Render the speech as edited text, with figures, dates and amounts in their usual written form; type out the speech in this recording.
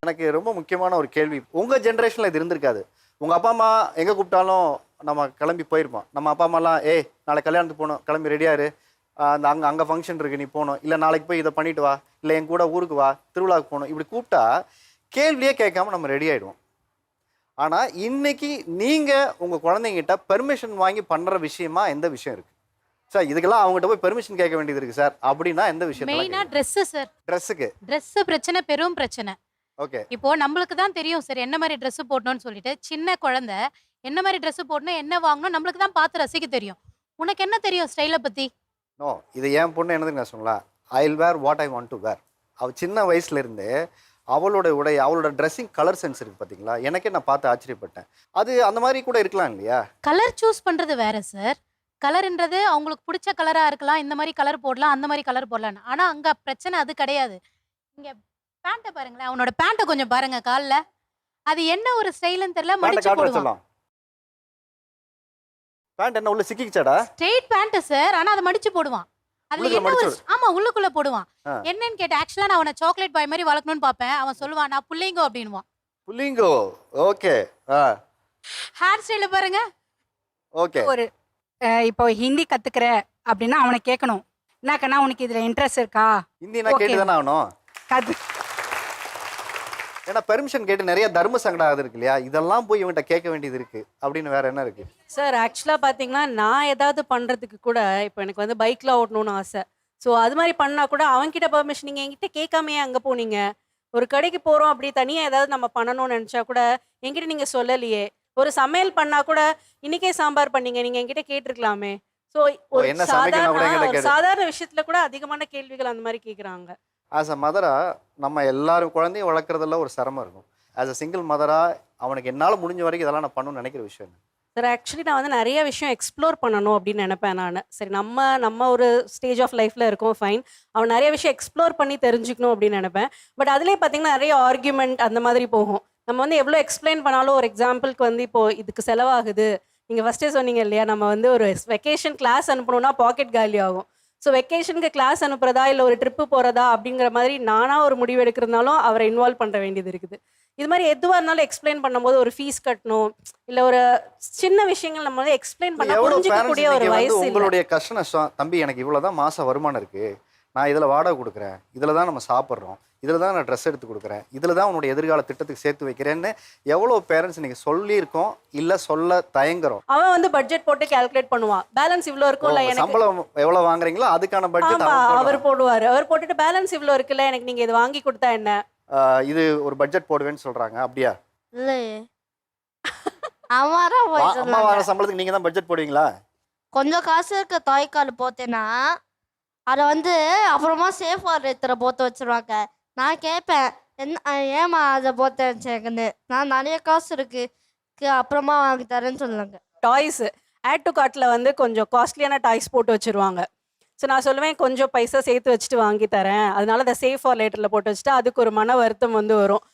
எனக்கு ரொம்ப முக்கியமான ஒரு கேள்வி. உங்க ஜெனரேஷன்ல இது இருந்திருக்காது. உங்க அப்பா அம்மா எங்க கூப்பிட்டாலும் நம்ம கிளம்பி போயிருப்போம். நம்ம அப்பா அம்மாலாம் ஏய் நாளைக்கு கல்யாணத்துக்கு போகணும், கிளம்பி ரெடியா இரு, அந்த அங்கே ஃபங்க்ஷன் இருக்கு நீ போகணும், இல்லை நாளைக்கு போய் இதை பண்ணிட்டு வா, இல்லை என் கூட ஊருக்கு வா, திருவிழாவுக்கு போகணும், இப்படி கூப்பிட்டா கேள்வியே கேட்காம நம்ம ரெடி ஆகிடுவோம். ஆனால் இன்னைக்கு நீங்கள் உங்கள் குழந்தைங்கிட்ட பெர்மிஷன் வாங்கி பண்ணுற விஷயமா எந்த விஷயம் இருக்குது சார்? இதுக்கெல்லாம் அவங்ககிட்ட போய் பெர்மிஷன் கேட்க வேண்டியது இருக்குது சார் அப்படின்னா எந்த விஷயம்? மெயினாக ட்ரெஸ்ஸு சார். ட்ரெஸ்ஸுக்கு ட்ரெஸ்ஸு பிரச்சனை, பெரும் பிரச்சனை. ஓகே, இப்போ நம்மளுக்கு தான் தெரியும் சார் என்ன மாதிரி ட்ரெஸ் போடணும்னு சொல்லிட்டு. சின்ன குழந்தை என்ன மாதிரி ட்ரெஸ் போடணும், என்ன வாங்கணும் நம்மளுக்கு தான் பார்த்து ரசிக்க தெரியும். உனக்கு என்ன தெரியும் ஸ்டைலை பத்தி? நோ, இது என் பொண்ணு என்னதுன்னு சொல்லலாம். I will wear what I want to wear. அவள் சின்ன வயசுல இருந்து அவளோட உடை, அவளோட ட்ரெஸ்ஸிங் கலர் சென்ஸ் இருக்கு பார்த்தீங்களா, எனக்கே நான் பார்த்து ஆச்சரியப்பட்டேன். அது அந்த மாதிரி கூட இருக்கலாம் இல்லையா? கலர் சூஸ் பண்றது வேற சார். கலர்ன்றது அவங்களுக்கு பிடிச்ச கலரா இருக்கலாம், இந்த மாதிரி கலர் போடலாம், அந்த மாதிரி கலர் போடலாம். ஆனா அங்க பிரச்சனை அது கிடையாது. இங்க பேண்ட்டை பாருங்களேன், அவனோட பேண்ட்டை கொஞ்சம் பாருங்க காலில். அது என்ன ஒரு ஸ்டைல்னு தெரியல, மடிச்சு போடுவான். பேண்ட் என்ன உள்ள சிக்கிச்சாடா? ஸ்ட்ரெயிட் பேண்ட் சார், ஆனா அதை மடிச்சு போடுவான். அதுல என்ன ஒரு ஆமா உள்ளுக்குள்ள போடுவான். என்னன்னு கேட்ட, ஆக்சுவலா நான் அவனை சாக்லேட் பாய் மாதிரி வளர்க்கணும்னு பாப்பேன். அவன் சொல்லுவான் நான் புள்ளிங்கோ அப்படின்னுவான். புள்ளிங்கோ, ஓகே. ஹேர் ஸ்டைல பாருங்க. ஓகே, ஒரு இப்போ ஹிந்தி கத்துக்கிற அப்படின்னா அவனை கேட்கணும், என்னக்கண்ணா உனக்கு இதுல இன்ட்ரெஸ்ட் இருக்கா? ஹிந்தி நான் கேட்டு தானே ஆகணும். ஏன்னா பெர்மிஷன் கேட்டு நிறைய தர்ம சங்கடம் ஆகுது இருக்கு இல்லையா? இதெல்லாம் போய் இவன்கிட்ட கேட்க வேண்டியது இருக்கு அப்படின்னு வேற என்ன இருக்கு சார்? ஆக்சுவலாக பார்த்தீங்கன்னா நான் ஏதாவது பண்ணுறதுக்கு கூட இப்போ எனக்கு வந்து பைக்கில் ஓட்டணும்னு ஆசை. ஸோ அது மாதிரி பண்ணால் கூட அவன்கிட்ட பெர்மிஷன் நீங்கள் என்கிட்ட கேட்காமையே அங்கே போனீங்க. ஒரு கடைக்கு போகிறோம் அப்படி தனியாக ஏதாவது நம்ம பண்ணணும்னு நினச்சா கூட என்கிட்ட நீங்கள் சொல்லலையே. ஒரு சமையல் பண்ணால் கூட இன்னைக்கே சாம்பார் பண்ணீங்க, நீங்கள் என்கிட்ட கேட்டிருக்கலாமே. ஸோ ஒரு சாதாரண விஷயத்தில் கூட அதிகமான கேள்விகள் அந்த மாதிரி கேட்குறாங்க. ஆஸ் அ மதரா நம்ம எல்லாரும் குழந்தையும் வளர்க்குறதுல ஒரு சிரமம் இருக்கும். ஆஸ் அ சிங்கிள் மதரா அவனுக்கு என்னால் முடிஞ்ச வரைக்கும் இதெல்லாம் நான் பண்ணணும்னு நினைக்கிற விஷயம் என்ன சார்? ஆக்சுவலி நான் வந்து நிறைய விஷயம் எக்ஸ்ப்ளோர் பண்ணணும் அப்படின்னு நினைப்பேன் நான். சரி, நம்ம ஒரு ஸ்டேஜ் ஆஃப் லைஃப்பில் இருக்கோம், ஃபைன். அவன் நிறைய விஷயம் எக்ஸ்ப்ளோர் பண்ணி தெரிஞ்சுக்கணும் அப்படின்னு நினைப்பேன். பட் அதுலேயே பார்த்தீங்கன்னா நிறைய ஆர்கியூமெண்ட் அந்த மாதிரி போகும். நம்ம வந்து எவ்வளோ எக்ஸ்பிளைன் பண்ணாலும், ஒரு எக்ஸாம்பிளுக்கு வந்து இப்போது இதுக்கு செலவாகுது, நீங்கள் ஃபஸ்ட்டே சொன்னீங்க இல்லையா, நம்ம வந்து ஒரு வெக்கேஷன் கிளாஸ் அனுப்பணும்னா பாக்கெட் காலி ஆகும். ஸோ வெக்கேஷனுக்கு கிளாஸ் அனுப்புறதா இல்லை ஒரு ட்ரிப்பு போகிறதா அப்படிங்கிற மாதிரி நானாக ஒரு முடிவு எடுக்கிறதுனாலும் அவரை இன்வால்வ் பண்ணுற வேண்டியது இருக்குது. இது மாதிரி எதுவாக இருந்தாலும் எக்ஸ்பிளைன் பண்ணும்போது ஒரு ஃபீஸ் கட்டணும், இல்லை ஒரு சின்ன விஷயங்கள் நம்ம வந்து எக்ஸ்பிளைன் பண்ண புரிஞ்சிக்கக்கூடிய ஒரு வயசு. உங்களுடைய கஷ்ட நஷ்டம், தம்பி எனக்கு இவ்வளோதான் மாதம் வருமானம் இருக்குது, நான் இதில் வாடகை கொடுக்குறேன், இதில் தான் நம்ம சாப்பிட்றோம், இதில் தான் நான் ட்ரெஸ் எடுத்து கொடுக்குறேன், இதில் தான் உன்னுடைய எதிர்கால திட்டத்துக்கு சேர்த்து வைக்கிறேன்னு எவ்வளோ பேரண்ட்ஸ் நீங்கள் சொல்லியிருக்கோம், இல்லை சொல்ல தயங்குறோம். அவன் வந்து பட்ஜெட் போட்டு கால்குலேட் பண்ணுவான். பேலன்ஸ் இவ்வளோ இருக்கும்ல, எனக்கு சம்பளம் எவ்வளோ வாங்குறீங்களோ அதுக்கான பட்ஜெட் அவர் போடுவார். அவர் போட்டுட்டு பேலன்ஸ் இவ்வளோ இருக்குல்ல, எனக்கு நீங்கள் இது வாங்கி கொடுத்தா என்ன, இது ஒரு பட்ஜெட் போடுவேன்னு சொல்கிறாங்க. அப்படியா? இல்லையே, அம்மா வர சம்பளத்துக்கு நீங்கள் தான் பட்ஜெட் போடுவீங்களா? கொஞ்சம் காசு இருக்க தாய்க்கால் போத்தேன்னா அதை வந்து அப்புறமா சேஃப் வாரத்தில் போட்டு வச்சிருவாங்க. நான் கேட்பேன், ஏமா அதை போட்டு வச்சேங்கன்னு. நான் நிறைய காசு இருக்கு அப்புறமா வாங்கி தரேன்னு சொல்லுவாங்க. டாய்ஸ் ஆட் டு கார்ட்டில் வந்து கொஞ்சம் காஸ்ட்லியான டாய்ஸ் போட்டு வச்சுருவாங்க. ஸோ நான் சொல்லுவேன் கொஞ்சம் பைசா சேர்த்து வச்சுட்டு வாங்கி தரேன், அதனால அதை சேஃப் ஃபார் லேட்டரில் போட்டு வச்சுட்டு அதுக்கு ஒரு மன வருத்தம் வந்து வரும்.